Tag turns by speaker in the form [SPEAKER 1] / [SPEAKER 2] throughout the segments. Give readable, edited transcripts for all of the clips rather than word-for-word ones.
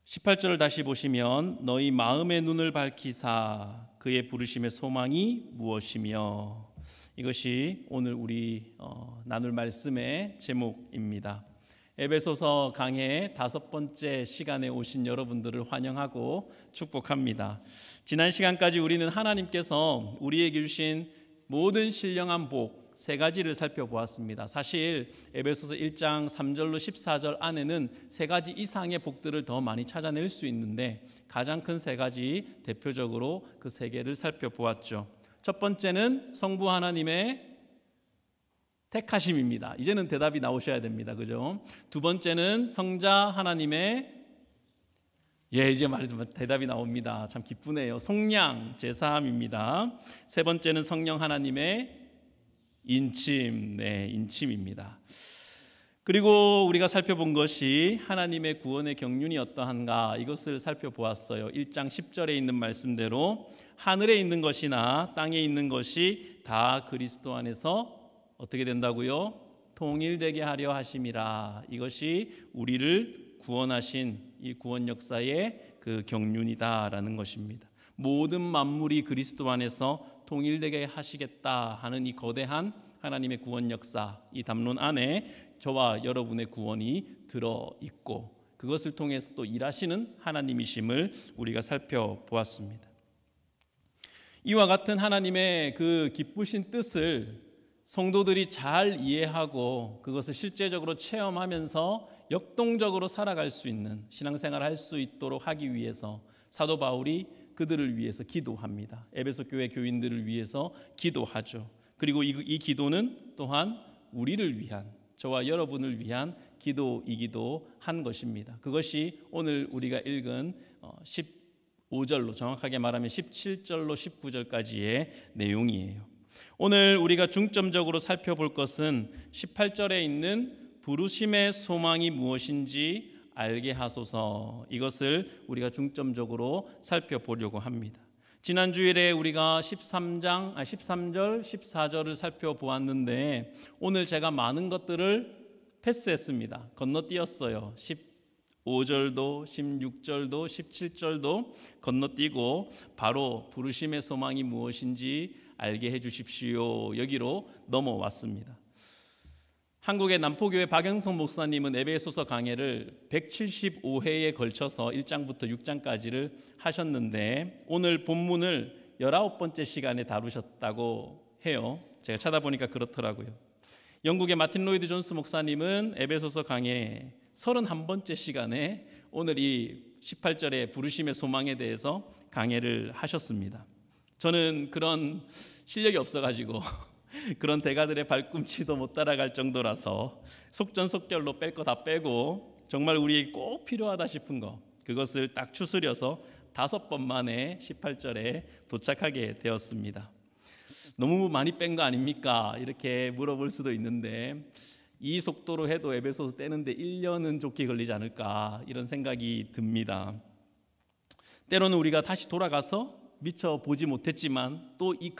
[SPEAKER 1] 18절을 다시 보시면 너희 마음의 눈을 밝히사 그의 부르심의 소망이 무엇이며, 이것이 오늘 우리 나눌 말씀의 제목입니다. 에베소서 강해 5번째 시간에 오신 여러분들을 환영하고 축복합니다. 지난 시간까지 우리는 하나님께서 우리에게 주신 모든 신령한 복 3가지를 살펴보았습니다. 사실 에베소서 1장 3절로 14절 안에는 3가지 이상의 복들을 더 많이 찾아낼 수 있는데 가장 큰 3가지, 대표적으로 그 3개를 살펴보았죠. 첫 번째는 성부 하나님의 택하심입니다. 이제는 대답이 나오셔야 됩니다. 그죠? 두 번째는 성자 하나님의 이제 말해주면 대답이 나옵니다. 참 기쁘네요. 속량 제사함입니다. 세 번째는 성령 하나님의 인침입니다. 그리고 우리가 살펴본 것이 하나님의 구원의 경륜이 어떠한가, 이것을 살펴보았어요. 1장 10절에 있는 말씀대로 하늘에 있는 것이나 땅에 있는 것이 다 그리스도 안에서 어떻게 된다고요? 통일되게 하려 하심이라. 이것이 우리를 구원하신 이 구원 역사의 그 경륜이다라는 것입니다. 모든 만물이 그리스도 안에서 통일되게 하시겠다 하는 이 거대한 하나님의 구원 역사, 이 담론 안에 저와 여러분의 구원이 들어있고 그것을 통해서 또 일하시는 하나님이심을 우리가 살펴보았습니다. 이와 같은 하나님의 그 기쁘신 뜻을 성도들이 잘 이해하고 그것을 실제적으로 체험하면서 역동적으로 살아갈 수 있는 신앙생활을 할 수 있도록 하기 위해서 사도 바울이 그들을 위해서 기도합니다. 에베소 교회 교인들을 위해서 기도하죠. 그리고 이 기도는 또한 우리를 위한, 저와 여러분을 위한 기도이기도 한 것입니다. 그것이 오늘 우리가 읽은 15절로, 정확하게 말하면 17절로 19절까지의 내용이에요. 오늘 우리가 중점적으로 살펴볼 것은 18절에 있는 부르심의 소망이 무엇인지 알게 하소서, 이것을 우리가 중점적으로 살펴보려고 합니다. 지난 주일에 우리가 13절, 14절을 살펴보았는데 오늘 제가 많은 것들을 패스했습니다. 건너뛰었어요. 15절도 16절도 17절도 건너뛰고 바로 부르심의 소망이 무엇인지 알게 해주십시오, 여기로 넘어왔습니다. 한국의 남포교회 박영성 목사님은 에베소서 강해를 175회에 걸쳐서 1장부터 6장까지를 하셨는데 오늘 본문을 19번째 시간에 다루셨다고 해요. 제가 찾아보니까 그렇더라고요. 영국의 마틴 로이드 존스 목사님은 에베소서 강해 31번째 시간에 오늘 이 18절의 부르심의 소망에 대해서 강해를 하셨습니다. 저는 그런 실력이 없어가지고 그런 대가들의 발꿈치도 못 따라갈 정도라서 속전속결로 뺄 거 다 빼고 정말 우리에게 꼭 필요하다 싶은 거, 그것을 딱 추스려서 5번 만에 18절에 도착하게 되었습니다. 너무 많이 뺀 거 아닙니까? 이렇게 물어볼 수도 있는데 이 속도로 해도 에베소서 떼는데 1년은 좋게 걸리지 않을까, 이런 생각이 듭니다. 때로는 우리가 다시 돌아가서 미처 보지 못했지만 또 이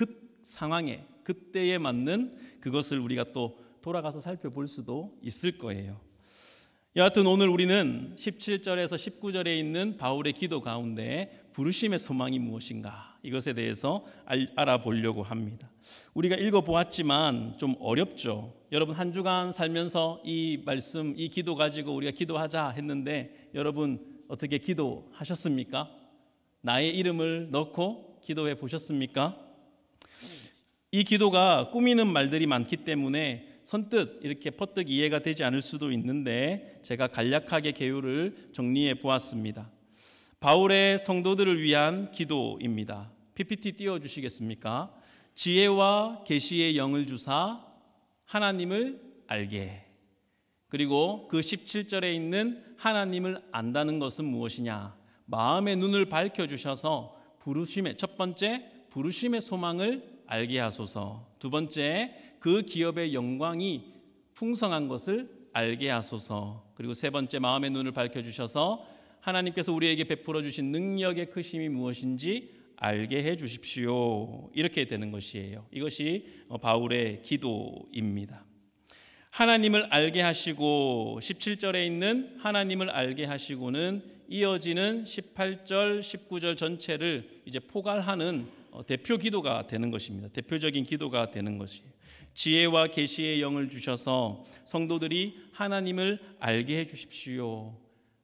[SPEAKER 1] 상황에 그때에 맞는 그것을 우리가 또 돌아가서 살펴볼 수도 있을 거예요. 여하튼 오늘 우리는 17절에서 19절에 있는 바울의 기도 가운데 부르심의 소망이 무엇인가, 이것에 대해서 알아보려고 합니다. 우리가 읽어보았지만 좀 어렵죠. 여러분 한 주간 살면서 이 말씀, 이 기도 가지고 우리가 기도하자 했는데 여러분 어떻게 기도하셨습니까? 나의 이름을 넣고 기도해 보셨습니까? 이 기도가 꾸미는 말들이 많기 때문에 선뜻 이렇게 퍼뜩 이해가 되지 않을 수도 있는데 제가 간략하게 개요를 정리해 보았습니다. 바울의 성도들을 위한 기도입니다. PPT 띄워주시겠습니까? 지혜와 계시의 영을 주사 하나님을 알게. 그리고 그 17절에 있는 하나님을 안다는 것은 무엇이냐? 마음의 눈을 밝혀주셔서 첫 번째 부르심의 소망을 알게 하소서. 두 번째, 그 기업의 영광이 풍성한 것을 알게 하소서. 그리고 세 번째, 마음의 눈을 밝혀주셔서 하나님께서 우리에게 베풀어 주신 능력의 크심이 무엇인지 알게 해 주십시오. 이렇게 되는 것이에요. 이것이 바울의 기도입니다. 하나님을 알게 하시고 17절에 있는 하나님을 알게 하시고는 이어지는 18절, 19절 전체를 이제 포괄하는 대표 기도가 되는 것입니다. 대표적인 기도가 되는 것이에요. 지혜와 계시의 영을 주셔서 성도들이 하나님을 알게 해 주십시오.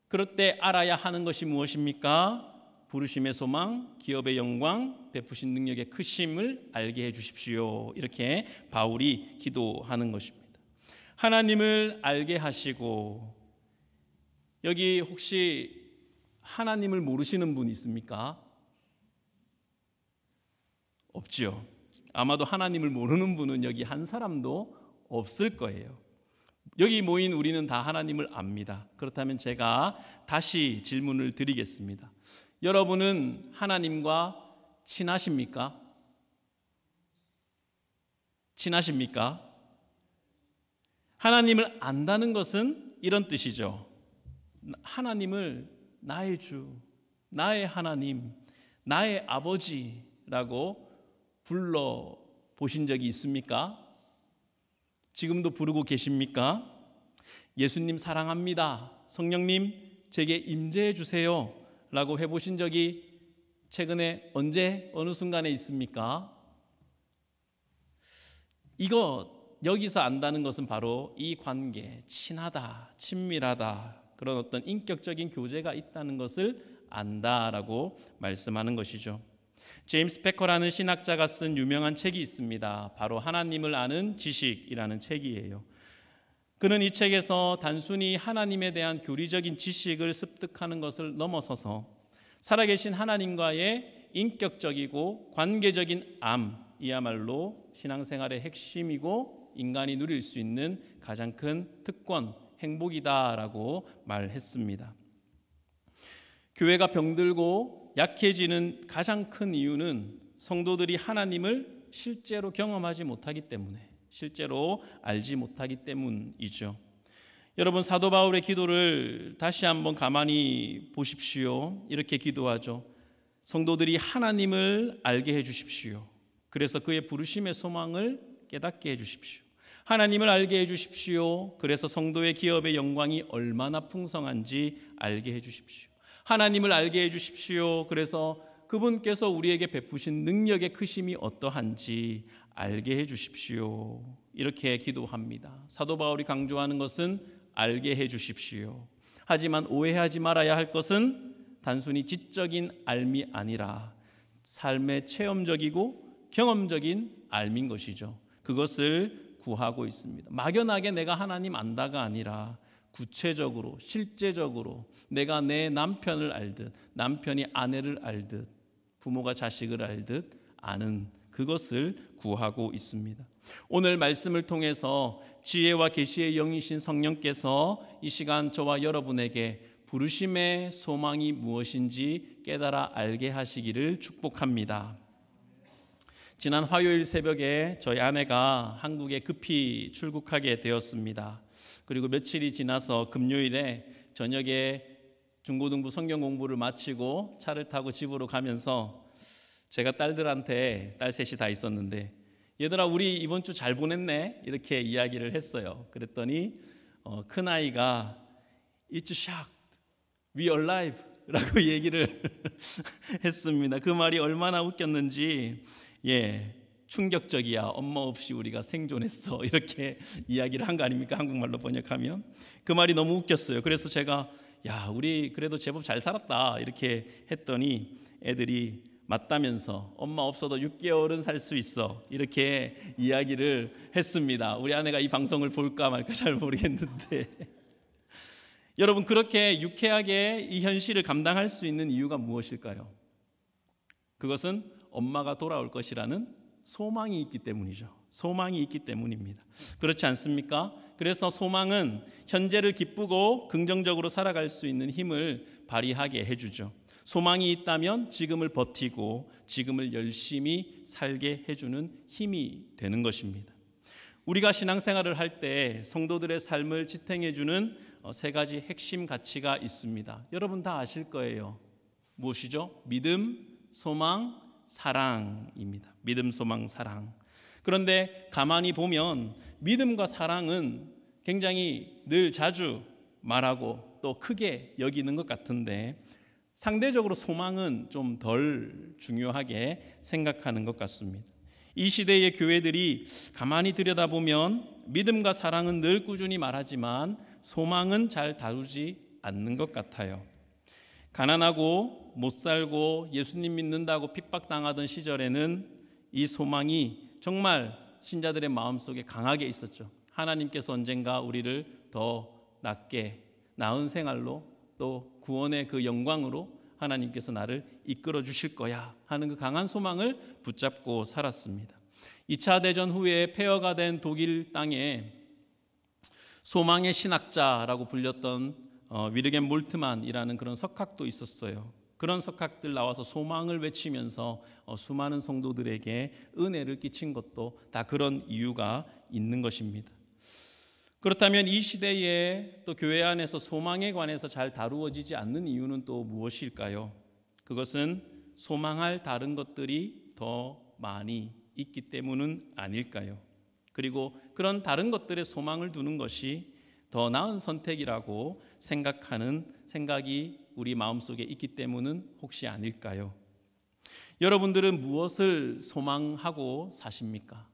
[SPEAKER 1] 그럴 때 알아야 하는 것이 무엇입니까? 부르심의 소망, 기업의 영광, 베푸신 능력의 크심을 알게 해 주십시오. 이렇게 바울이 기도하는 것입니다. 하나님을 알게 하시고, 여기 혹시 하나님을 모르시는 분 있습니까? 없죠. 아마도 하나님을 모르는 분은 여기 한 사람도 없을 거예요. 여기 모인 우리는 다 하나님을 압니다. 그렇다면 제가 다시 질문을 드리겠습니다. 여러분은 하나님과 친하십니까? 친하십니까? 하나님을 안다는 것은 이런 뜻이죠. 하나님을 나의 주, 나의 하나님, 나의 아버지라고 불러 보신 적이 있습니까? 지금도 부르고 계십니까? 예수님 사랑합니다. 성령님 제게 임재해 주세요 라고 해보신 적이 최근에 언제 어느 순간에 있습니까? 여기서 안다는 것은 바로 이 관계, 친하다, 친밀하다, 그런 어떤 인격적인 교제가 있다는 것을 안다라고 말씀하는 것이죠. 제임스 패커라는 신학자가 쓴 유명한 책이 있습니다. 바로 하나님을 아는 지식이라는 책이에요. 그는 이 책에서 단순히 하나님에 대한 교리적인 지식을 습득하는 것을 넘어서서 살아계신 하나님과의 인격적이고 관계적인 이야말로 신앙생활의 핵심이고 인간이 누릴 수 있는 가장 큰 특권, 행복이다라고 말했습니다. 교회가 병들고 약해지는 가장 큰 이유는 성도들이 하나님을 실제로 경험하지 못하기 때문에, 실제로 알지 못하기 때문이죠. 여러분, 사도 바울의 기도를 다시 한번 가만히 보십시오. 이렇게 기도하죠. 성도들이 하나님을 알게 해 주십시오. 그래서 그의 부르심의 소망을 깨닫게 해 주십시오. 하나님을 알게 해 주십시오. 그래서 성도의 기업의 영광이 얼마나 풍성한지 알게 해 주십시오. 하나님을 알게 해 주십시오. 그래서 그분께서 우리에게 베푸신 능력의 크심이 어떠한지 알게 해 주십시오. 이렇게 기도합니다. 사도 바울이 강조하는 것은 알게 해 주십시오. 하지만 오해하지 말아야 할 것은 단순히 지적인 알미 아니라 삶의 체험적이고 경험적인 알미인 것이죠. 그것을 구하고 있습니다. 막연하게 내가 하나님 안다가 아니라 구체적으로 실제적으로 내가 내 남편을 알듯, 남편이 아내를 알듯, 부모가 자식을 알듯 아는 그것을 구하고 있습니다. 오늘 말씀을 통해서 지혜와 계시의 영이신 성령께서 이 시간 저와 여러분에게 부르심의 소망이 무엇인지 깨달아 알게 하시기를 축복합니다. 지난 화요일 새벽에 저희 아내가 한국에 급히 출국하게 되었습니다. 그리고 며칠이 지나서 금요일에 저녁에 중고등부 성경 공부를 마치고 차를 타고 집으로 가면서 제가 딸들한테, 딸 셋이 다 있었는데, 얘들아 우리 이번 주 잘 보냈네 이렇게 이야기를 했어요. 그랬더니 큰아이가 It's shocked, we are alive 라고 얘기를 했습니다. 그 말이 얼마나 웃겼는지, 충격적이야, 엄마 없이 우리가 생존했어 이렇게 이야기를 한 거 아닙니까? 한국말로 번역하면. 그 말이 너무 웃겼어요. 그래서 제가 우리 그래도 제법 잘 살았다 이렇게 했더니 애들이 맞다면서 엄마 없어도 6개월은 살 수 있어 이렇게 이야기를 했습니다. 우리 아내가 이 방송을 볼까 말까 잘 모르겠는데 여러분, 그렇게 유쾌하게 이 현실을 감당할 수 있는 이유가 무엇일까요? 그것은 엄마가 돌아올 것이라는 소망이 있기 때문이죠. 소망이 있기 때문입니다. 그렇지 않습니까? 그래서 소망은 현재를 기쁘고 긍정적으로 살아갈 수 있는 힘을 발휘하게 해주죠. 소망이 있다면 지금을 버티고 지금을 열심히 살게 해주는 힘이 되는 것입니다. 우리가 신앙생활을 할 때 성도들의 삶을 지탱해주는 세 가지 핵심 가치가 있습니다. 여러분 다 아실 거예요. 무엇이죠? 믿음, 소망, 사랑입니다. 믿음, 소망, 사랑. 그런데 가만히 보면 믿음과 사랑은 굉장히 늘 자주 말하고 또 크게 여기는 것 같은데 상대적으로 소망은 좀 덜 중요하게 생각하는 것 같습니다. 이 시대의 교회들이 가만히 들여다보면 믿음과 사랑은 늘 꾸준히 말하지만 소망은 잘 다루지 않는 것 같아요. 가난하고 못 살고 예수님 믿는다고 핍박당하던 시절에는 이 소망이 정말 신자들의 마음속에 강하게 있었죠. 하나님께서 언젠가 우리를 더 나은 생활로 또 구원의 그 영광으로 하나님께서 나를 이끌어 주실 거야 하는 그 강한 소망을 붙잡고 살았습니다. 2차 대전 후에 폐허가 된 독일 땅에 소망의 신학자라고 불렸던 위르겐 몰트만이라는 그런 석학도 있었어요. 그런 석학들 나와서 소망을 외치면서 수많은 성도들에게 은혜를 끼친 것도 다 그런 이유가 있는 것입니다. 그렇다면 이 시대에 또 교회 안에서 소망에 관해서 잘 다루어지지 않는 이유는 또 무엇일까요? 그것은 소망할 다른 것들이 더 많이 있기 때문은 아닐까요? 그리고 그런 다른 것들에 소망을 두는 것이 더 나은 선택이라고 생각하는 생각이 우리 마음속에 있기 때문은 혹시 아닐까요? 여러분들은 무엇을 소망하고 사십니까?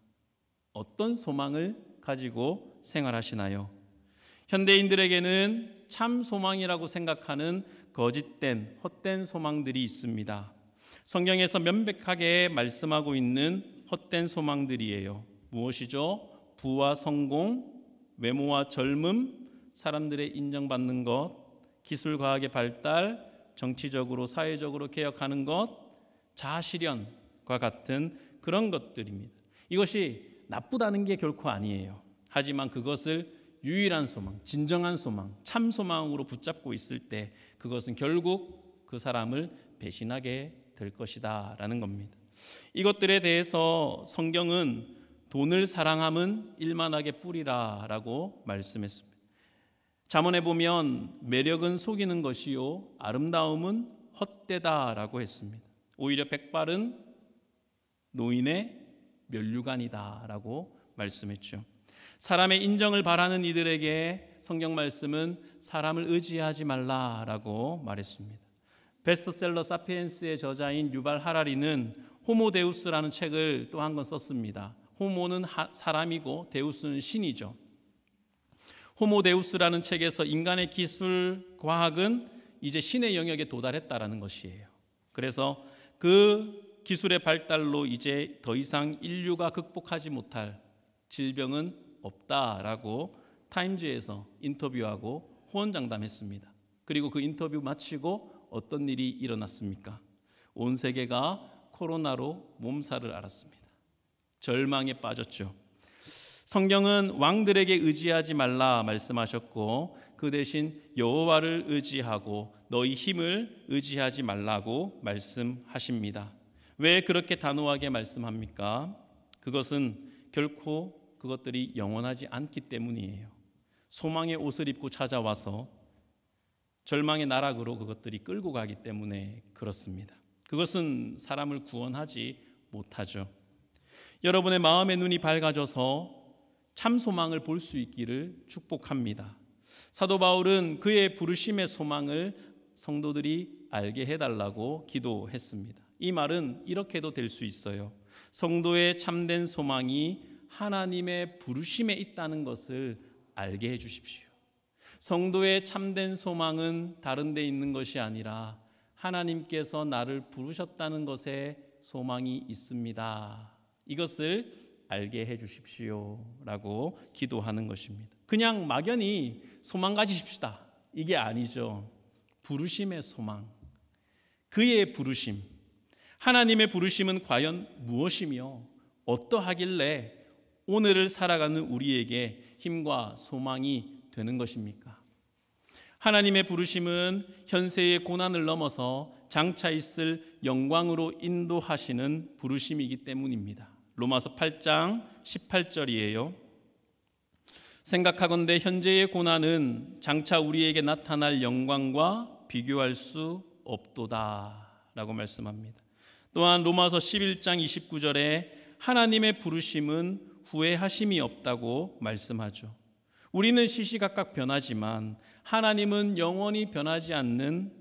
[SPEAKER 1] 어떤 소망을 가지고 생활하시나요? 현대인들에게는 참 소망이라고 생각하는 거짓된 헛된 소망들이 있습니다. 성경에서 명백하게 말씀하고 있는 헛된 소망들이에요. 무엇이죠? 부와 성공, 외모와 젊음, 사람들의 인정받는 것, 기술 과학의 발달, 정치적으로 사회적으로 개혁하는 것, 자아실현과 같은 그런 것들입니다. 이것이 나쁘다는 게 결코 아니에요. 하지만 그것을 유일한 소망, 진정한 소망, 참 소망으로 붙잡고 있을 때 그것은 결국 그 사람을 배신하게 될 것이다 라는 겁니다. 이것들에 대해서 성경은 돈을 사랑함은 일만하게 뿌리라 라고 말씀했습니다. 잠언에 보면 매력은 속이는 것이요 아름다움은 헛되다 라고 했습니다. 오히려 백발은 노인의 면류관이다 라고 말씀했죠. 사람의 인정을 바라는 이들에게 성경 말씀은 사람을 의지하지 말라라고 말했습니다. 베스트셀러 사피엔스의 저자인 유발 하라리는 호모데우스라는 책을 또 한 권 썼습니다. 호모는 사람이고 데우스는 신이죠. 호모데우스라는 책에서 인간의 기술, 과학은 이제 신의 영역에 도달했다라는 것이에요. 그래서 그 기술의 발달로 이제 더 이상 인류가 극복하지 못할 질병은 없다라고 타임즈에서 인터뷰하고 호언장담했습니다. 그리고 그 인터뷰 마치고 어떤 일이 일어났습니까? 온 세계가 코로나로 몸살을 앓았습니다. 절망에 빠졌죠. 성경은 왕들에게 의지하지 말라 말씀하셨고 그 대신 여호와를 의지하고 너희 힘을 의지하지 말라고 말씀하십니다. 왜 그렇게 단호하게 말씀합니까? 그것은 결코 그것들이 영원하지 않기 때문이에요. 소망의 옷을 입고 찾아와서 절망의 나락으로 그것들이 끌고 가기 때문에 그렇습니다. 그것은 사람을 구원하지 못하죠. 여러분의 마음의 눈이 밝아져서 참 소망을 볼 수 있기를 축복합니다. 사도 바울은 그의 부르심의 소망을 성도들이 알게 해달라고 기도했습니다. 이 말은 이렇게도 될 수 있어요. 성도의 참된 소망이 하나님의 부르심에 있다는 것을 알게 해 주십시오. 성도의 참된 소망은 다른 데 있는 것이 아니라 하나님께서 나를 부르셨다는 것에 소망이 있습니다. 이것을 알게 해 주십시오 라고 기도하는 것입니다. 그냥 막연히 소망 가지십시다 이게 아니죠. 부르심의 소망, 그의 부르심, 하나님의 부르심은 과연 무엇이며 어떠하길래 오늘을 살아가는 우리에게 힘과 소망이 되는 것입니까? 하나님의 부르심은 현세의 고난을 넘어서 장차 있을 영광으로 인도하시는 부르심이기 때문입니다. 로마서 8장 18절이에요. 생각하건대 현재의 고난은 장차 우리에게 나타날 영광과 비교할 수 없도다 라고 말씀합니다. 또한 로마서 11장 29절에 하나님의 부르심은 후회하심이 없다고 말씀하죠. 우리는 시시각각 변하지만 하나님은 영원히 변하지 않는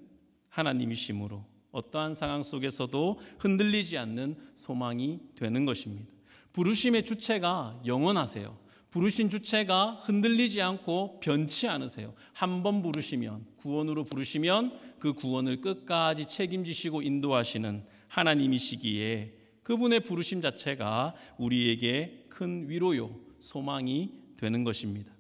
[SPEAKER 1] 하나님이시므로 어떠한 상황 속에서도 흔들리지 않는 소망이 되는 것입니다. 부르심의 주체가 영원하세요. 부르신 주체가 흔들리지 않고 변치 않으세요. 한 번 부르시면, 구원으로 부르시면 그 구원을 끝까지 책임지시고 인도하시는 하나님이시기에 그분의 부르심 자체가 우리에게 큰 위로요, 소망이 되는 것입니다.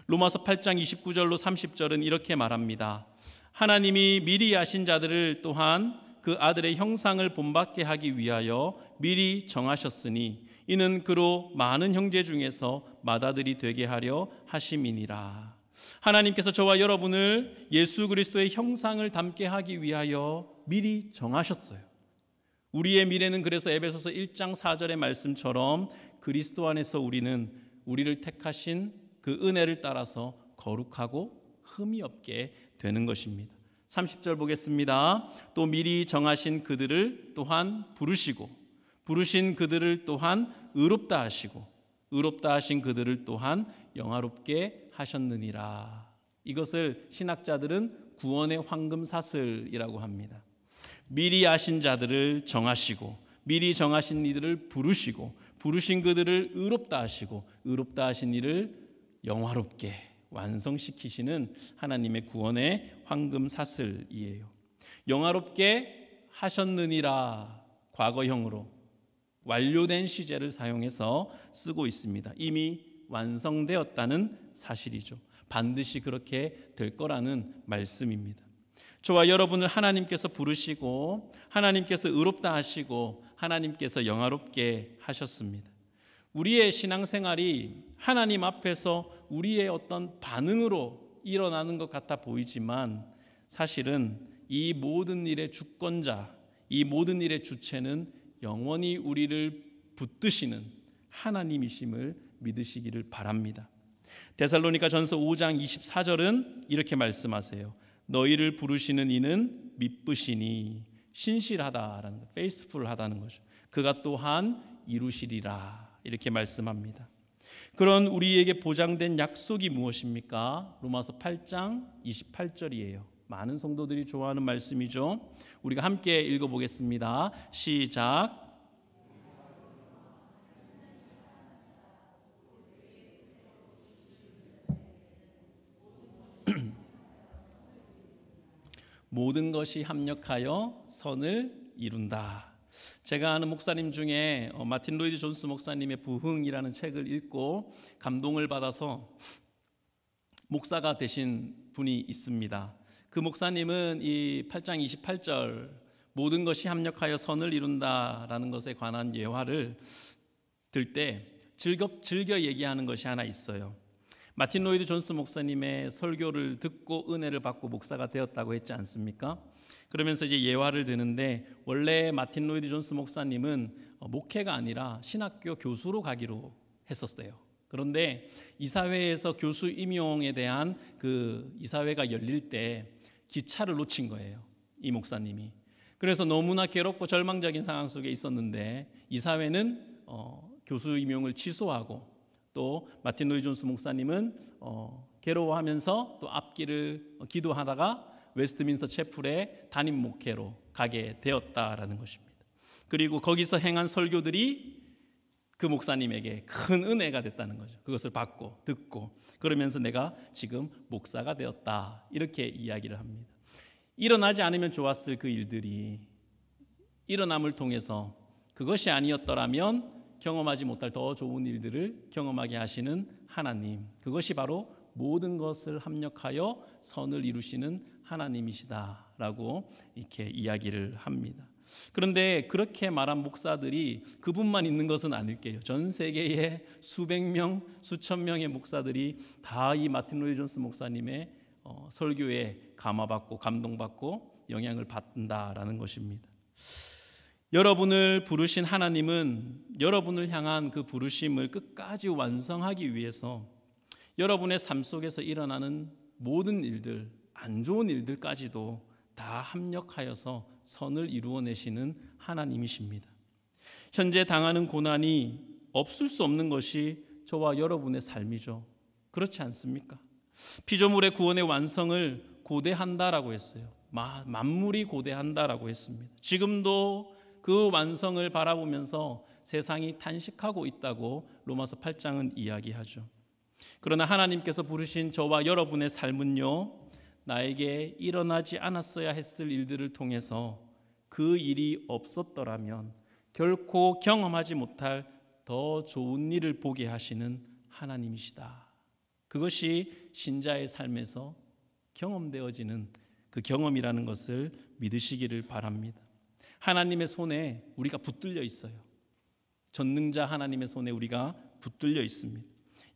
[SPEAKER 1] 로마서 8장 29절로 30절은 이렇게 말합니다. 하나님이 미리 아신 자들을 또한 그 아들의 형상을 본받게 하기 위하여 미리 정하셨으니 이는 그로 많은 형제 중에서 맏아들이 되게 하려 하심이니라. 하나님께서 저와 여러분을 예수 그리스도의 형상을 닮게 하기 위하여 미리 정하셨어요. 우리의 미래는 그래서 에베소서 1장 4절의 말씀처럼 그리스도 안에서 우리를 택하신 그 은혜를 따라서 거룩하고 흠이 없게 되는 것입니다. 30절 보겠습니다. 또 미리 정하신 그들을 또한 부르시고 부르신 그들을 또한 의롭다 하시고 의롭다 하신 그들을 또한 영화롭게 하셨느니라. 이것을 신학자들은 구원의 황금사슬이라고 합니다. 미리 아신 자들을 정하시고 미리 정하신 이들을 부르시고 부르신 그들을 의롭다 하시고 의롭다 하신 이를 영화롭게 완성시키시는 하나님의 구원의 황금사슬이에요. 영화롭게 하셨느니라 과거형으로 완료된 시제를 사용해서 쓰고 있습니다. 이미 완성되었다는 사실이죠. 반드시 그렇게 될 거라는 말씀입니다. 저와 여러분을 하나님께서 부르시고 하나님께서 의롭다 하시고 하나님께서 영화롭게 하셨습니다. 우리의 신앙생활이 하나님 앞에서 우리의 어떤 반응으로 일어나는 것 같아 보이지만 사실은 이 모든 일의 주권자, 이 모든 일의 주체는 영원히 우리를 붙드시는 하나님이심을 믿으시기를 바랍니다. 데살로니가 전서 5장 24절은 이렇게 말씀하세요. 너희를 부르시는 이는 미쁘시니 신실하다라는 거, 페이스풀하다는 거죠. 그가 또한 이루시리라 이렇게 말씀합니다. 그런 우리에게 보장된 약속이 무엇입니까? 로마서 8장 28절이에요. 많은 성도들이 좋아하는 말씀이죠. 우리가 함께 읽어보겠습니다. 시작. 모든 것이 합력하여 선을 이룬다. 제가 아는 목사님 중에 마틴 로이드 존스 목사님의 부흥이라는 책을 읽고 감동을 받아서 목사가 되신 분이 있습니다. 그 목사님은 이 8장 28절 모든 것이 합력하여 선을 이룬다라는 것에 관한 예화를 들 때 즐겨 얘기하는 것이 하나 있어요. 마틴 로이드 존스 목사님의 설교를 듣고 은혜를 받고 목사가 되었다고 했지 않습니까? 그러면서 이제 예화를 드는데 원래 마틴 로이드 존스 목사님은 목회가 아니라 신학교 교수로 가기로 했었어요. 그런데 이사회에서 교수 임용에 대한 그 이사회가 열릴 때 기차를 놓친 거예요. 이 목사님이. 그래서 너무나 괴롭고 절망적인 상황 속에 있었는데 이사회는 교수 임용을 취소하고 또 마틴 로이드 존스 목사님은 괴로워하면서 또 앞길을 기도하다가 웨스트민스터 채플의 담임 목회로 가게 되었다라는 것입니다. 그리고 거기서 행한 설교들이 그 목사님에게 큰 은혜가 됐다는 거죠. 그것을 받고 듣고 그러면서 내가 지금 목사가 되었다 이렇게 이야기를 합니다. 일어나지 않으면 좋았을 그 일들이 일어남을 통해서 그것이 아니었더라면 경험하지 못할 더 좋은 일들을 경험하게 하시는 하나님, 그것이 바로 모든 것을 합력하여 선을 이루시는 하나님이시다라고 이렇게 이야기를 합니다. 그런데 그렇게 말한 목사들이 그분만 있는 것은 아닐게요. 전 세계에 수백 명, 수천 명의 목사들이 다 이 마틴 로이드 존스 목사님의 설교에 감화받고 감동받고 영향을 받는다라는 것입니다. 여러분을 부르신 하나님은 여러분을 향한 그 부르심을 끝까지 완성하기 위해서 여러분의 삶 속에서 일어나는 모든 일들, 안 좋은 일들까지도 다 합력하여서 선을 이루어내시는 하나님이십니다. 현재 당하는 고난이 없을 수 없는 것이 저와 여러분의 삶이죠. 그렇지 않습니까? 피조물의 구원의 완성을 고대한다라고 했어요. 만물이 고대한다라고 했습니다. 지금도 그 완성을 바라보면서 세상이 탄식하고 있다고 로마서 8장은 이야기하죠. 그러나 하나님께서 부르신 저와 여러분의 삶은요, 나에게 일어나지 않았어야 했을 일들을 통해서 그 일이 없었더라면 결코 경험하지 못할 더 좋은 일을 보게 하시는 하나님이시다. 그것이 신자의 삶에서 경험되어지는 그 경험이라는 것을 믿으시기를 바랍니다. 하나님의 손에 우리가 붙들려 있어요. 전능자 하나님의 손에 우리가 붙들려 있습니다.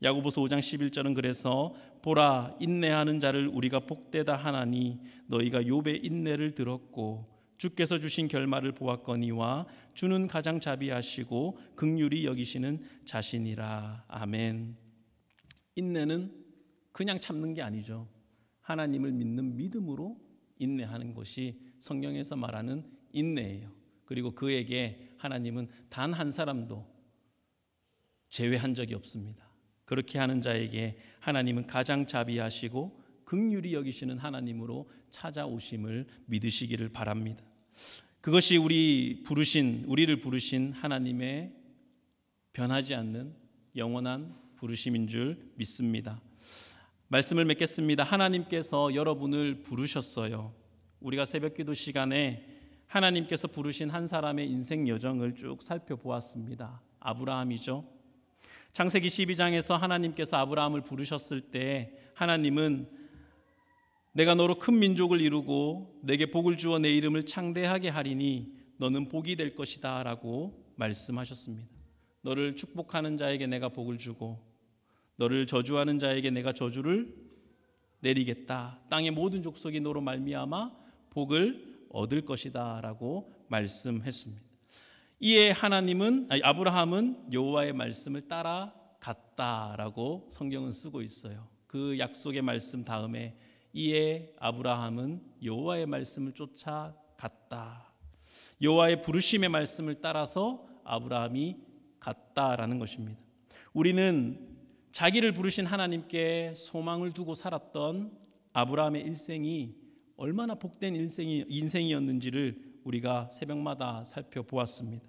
[SPEAKER 1] 야고보서 5장 11절은 그래서 보라 인내하는 자를 우리가 복되다 하나니 너희가 욥의 인내를 들었고 주께서 주신 결말을 보았거니와 주는 가장 자비하시고 긍휼히 여기시는 자신이라. 아멘. 인내는 그냥 참는 게 아니죠. 하나님을 믿는 믿음으로 인내하는 것이 성경에서 말하는 인내예요. 그리고 그에게 하나님은 단 한 사람도 제외한 적이 없습니다. 그렇게 하는 자에게 하나님은 가장 자비하시고 긍휼히 여기시는 하나님으로 찾아오심을 믿으시기를 바랍니다. 그것이 우리를 부르신 하나님의 변하지 않는 영원한 부르심인 줄 믿습니다. 말씀을 맺겠습니다. 하나님께서 여러분을 부르셨어요. 우리가 새벽기도 시간에 하나님께서 부르신 한 사람의 인생 여정을 쭉 살펴보았습니다. 아브라함이죠. 창세기 12장에서 하나님께서 아브라함을 부르셨을 때 하나님은 내가 너로 큰 민족을 이루고 내게 복을 주어 내 이름을 창대하게 하리니 너는 복이 될 것이다 라고 말씀하셨습니다. 너를 축복하는 자에게 내가 복을 주고 너를 저주하는 자에게 내가 저주를 내리겠다. 땅의 모든 족속이 너로 말미암아 복을 얻을 것이다 라고 말씀했습니다. 이에 아브라함은 여호와의 말씀을 따라갔다라고 성경은 쓰고 있어요. 그 약속의 말씀 다음에 이에 아브라함은 여호와의 말씀을 쫓아갔다. 여호와의 부르심의 말씀을 따라서 아브라함이 갔다라는 것입니다. 우리는 자기를 부르신 하나님께 소망을 두고 살았던 아브라함의 일생이 얼마나 복된 인생이었는지를 우리가 새벽마다 살펴보았습니다.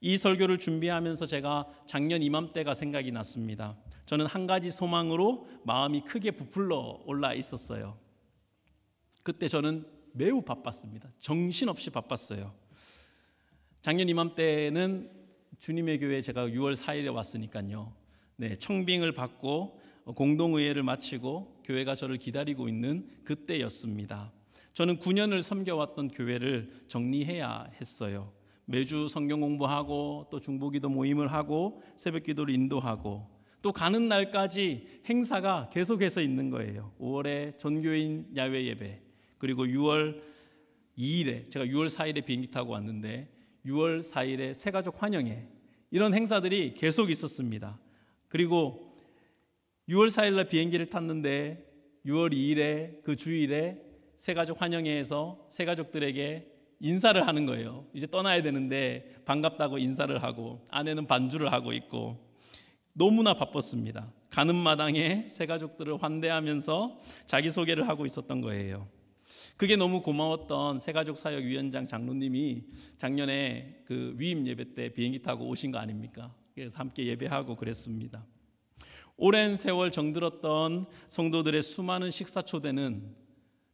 [SPEAKER 1] 이 설교를 준비하면서 제가 작년 이맘때가 생각이 났습니다. 저는 한 가지 소망으로 마음이 크게 부풀러 올라 있었어요. 그때 저는 매우 바빴습니다. 정신없이 바빴어요. 작년 이맘때는 주님의 교회에 제가 6월 4일에 왔으니까요. 청빙을 받고 공동의회를 마치고 교회가 저를 기다리고 있는 그때였습니다. 저는 9년을 섬겨왔던 교회를 정리해야 했어요. 매주 성경 공부하고 또 중보기도 모임을 하고 새벽기도를 인도하고 또 가는 날까지 행사가 계속해서 있는 거예요. 5월에 전교인 야외 예배, 그리고 6월 2일에 제가 6월 4일에 비행기 타고 왔는데 6월 4일에 새가족 환영회, 이런 행사들이 계속 있었습니다. 그리고 6월 4일 날 비행기를 탔는데 6월 2일에 그 주일에 새가족 환영회에서 새가족들에게 인사를 하는 거예요. 이제 떠나야 되는데 반갑다고 인사를 하고 아내는 반주를 하고 있고 너무나 바빴습니다. 가는 마당에 새가족들을 환대하면서 자기소개를 하고 있었던 거예요. 그게 너무 고마웠던 새가족사역위원장 장로님이 작년에 그 위임 예배 때 비행기 타고 오신 거 아닙니까? 그래서 함께 예배하고 그랬습니다. 오랜 세월 정들었던 성도들의 수많은 식사 초대는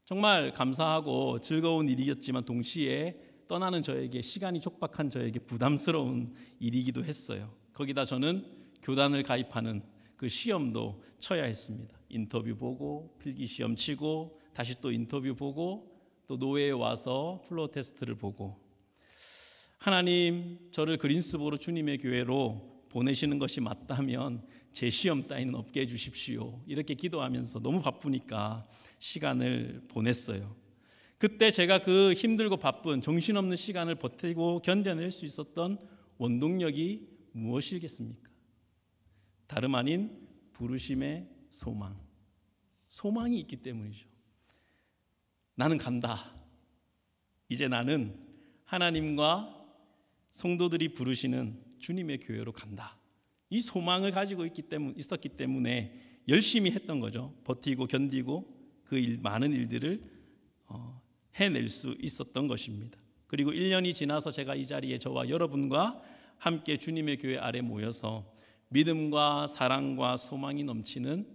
[SPEAKER 1] 정말 감사하고 즐거운 일이었지만 동시에 떠나는 저에게, 시간이 촉박한 저에게 부담스러운 일이기도 했어요. 거기다 저는 교단을 가입하는 그 시험도 쳐야 했습니다. 인터뷰 보고 필기 시험 치고 다시 또 인터뷰 보고 또 노회에 와서 플로어 테스트를 보고, 하나님 저를 그린스보로 주님의 교회로 보내시는 것이 맞다면 제 시험 따위는 없게 해주십시오. 이렇게 기도하면서 너무 바쁘니까 시간을 보냈어요. 그때 제가 그 힘들고 바쁜 정신없는 시간을 버티고 견뎌낼 수 있었던 원동력이 무엇이겠습니까? 다름 아닌 부르심의 소망. 소망이 있기 때문이죠. 나는 간다. 이제 나는 하나님과 성도들이 부르시는 주님의 교회로 간다. 이 소망을 가지고 있었기 때문에 열심히 했던 거죠. 버티고 견디고 많은 일들을 해낼 수 있었던 것입니다. 그리고 1년이 지나서 제가 이 자리에 저와 여러분과 함께 주님의 교회 아래 모여서 믿음과 사랑과 소망이 넘치는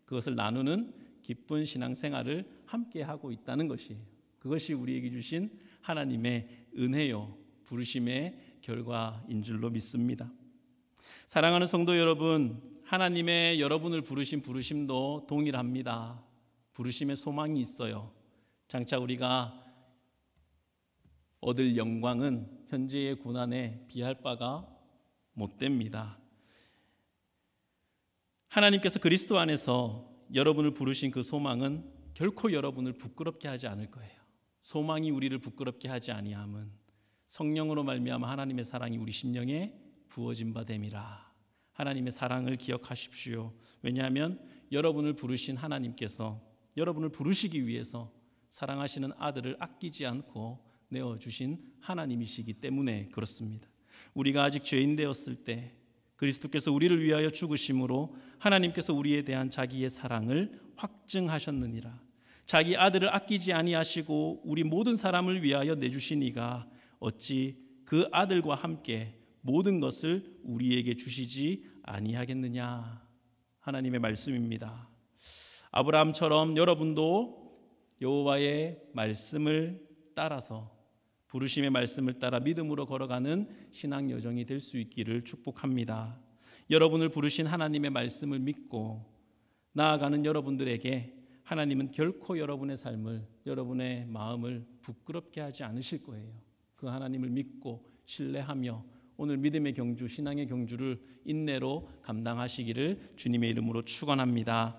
[SPEAKER 1] 그것을 나누는 기쁜 신앙생활을 함께 하고 있다는 것이에요. 그것이 우리에게 주신 하나님의 은혜요, 부르심의 결과인 줄로 믿습니다. 사랑하는 성도 여러분, 하나님의 여러분을 부르신 부르심도 동일합니다. 부르심의 소망이 있어요. 장차 우리가 얻을 영광은 현재의 고난에 비할 바가 못 됩니다. 하나님께서 그리스도 안에서 여러분을 부르신 그 소망은 결코 여러분을 부끄럽게 하지 않을 거예요. 소망이 우리를 부끄럽게 하지 아니함은 성령으로 말미암아 하나님의 사랑이 우리 심령에 부어진 바 됨이라. 하나님의 사랑을 기억하십시오. 왜냐하면 여러분을 부르신 하나님께서 여러분을 부르시기 위해서 사랑하시는 아들을 아끼지 않고 내어주신 하나님이시기 때문에 그렇습니다. 우리가 아직 죄인 되었을 때 그리스도께서 우리를 위하여 죽으심으로 하나님께서 우리에 대한 자기의 사랑을 확증하셨느니라. 자기 아들을 아끼지 아니하시고 우리 모든 사람을 위하여 내주신 이가 어찌 그 아들과 함께 모든 것을 우리에게 주시지 아니하겠느냐. 하나님의 말씀입니다. 아브라함처럼 여러분도 여호와의 말씀을 따라서 부르심의 말씀을 따라 믿음으로 걸어가는 신앙 여정이 될 수 있기를 축복합니다. 여러분을 부르신 하나님의 말씀을 믿고 나아가는 여러분들에게 하나님은 결코 여러분의 삶을, 여러분의 마음을 부끄럽게 하지 않으실 거예요. 그 하나님을 믿고 신뢰하며 오늘 믿음의 경주, 신앙의 경주를 인내로 감당하시기를 주님의 이름으로 축원합니다.